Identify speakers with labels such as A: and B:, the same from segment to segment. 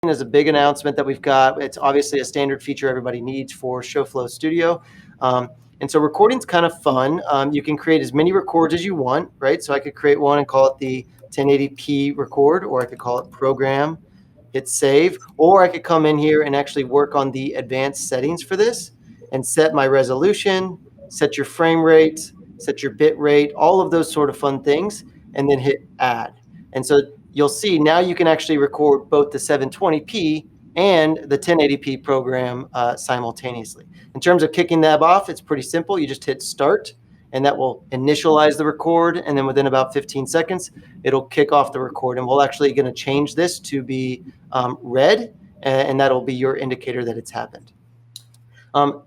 A: is a big announcement that we've got. It's obviously a standard feature everybody needs for ShowFlow Studio. And so recording's kind of fun. You can create as many records as you want, right? So I could create one and call it the 1080p record, or I could call it program, hit save, or I could come in here and actually work on the advanced settings for this and set my resolution, set your frame rate, set your bit rate, all of those sort of fun things, and then hit add. And so you'll see now you can actually record both the 720p and the 1080p program simultaneously. In terms of kicking that off, it's pretty simple. You just hit start, and that will initialize the record. And then within about 15 seconds, it'll kick off the record. And we're actually going to change this to be red, and that'll be your indicator that it's happened.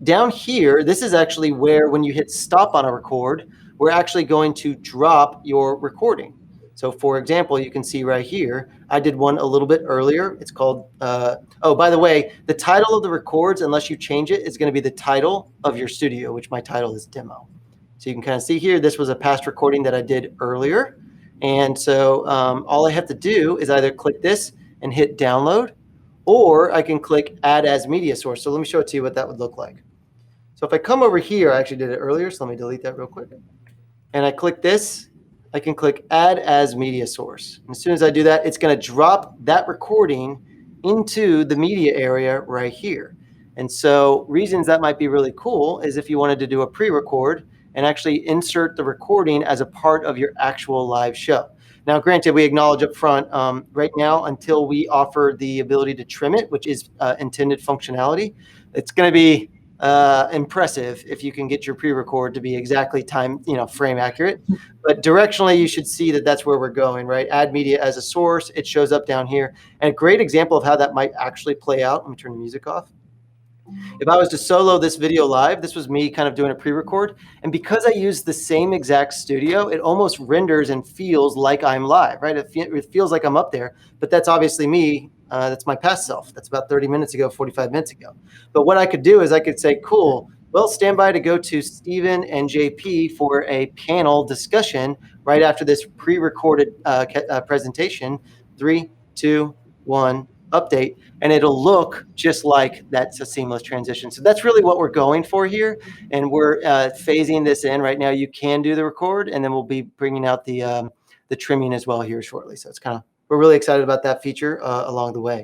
A: Down here, this is actually where when you hit stop on a record, we're actually going to drop your recording. So for example, you can see right here, I did one a little bit earlier. It's called, oh, by the way, the title of the records, unless you change it, is going to be the title of your studio, which my title is demo. So you can kind of see here, this was a past recording that I did earlier. And so all I have to do is either click this and hit download, or I can click add as media source. So let me show it to you what that would look like. So if I come over here, I actually did it earlier, so let me delete that real quick. And I click this, I can click add as media source. And as soon as I do that, it's going to drop that recording into the media area right here. And so reasons that might be really cool is if you wanted to do a pre-record and actually insert the recording as a part of your actual live show. Now, granted, we acknowledge up front, right now, until we offer the ability to trim it, which is intended functionality, it's going to be impressive if you can get your pre-record to be exactly frame accurate. But directionally, you should see that that's where we're going, right? Add media as a source. It shows up down here. And a great example of how that might actually play out. Let me turn the music off. If I was to solo this video live, this was me kind of doing a pre-record. And because I use the same exact studio, it almost renders and feels like I'm live, right? It feels like I'm up there, but that's obviously me. That's my past self. That's about 30 minutes ago, 45 minutes ago. But what I could do is I could say, cool, well, stand by to go to Stephen and JP for a panel discussion right after this pre-recorded presentation. 3, 2, 1. Update, and it'll look just like that's a seamless transition. So that's really what we're going for here, and we're phasing this in right now. You can do the record, and then we'll be bringing out the trimming as well here shortly. So it's we're really excited about that feature along the way.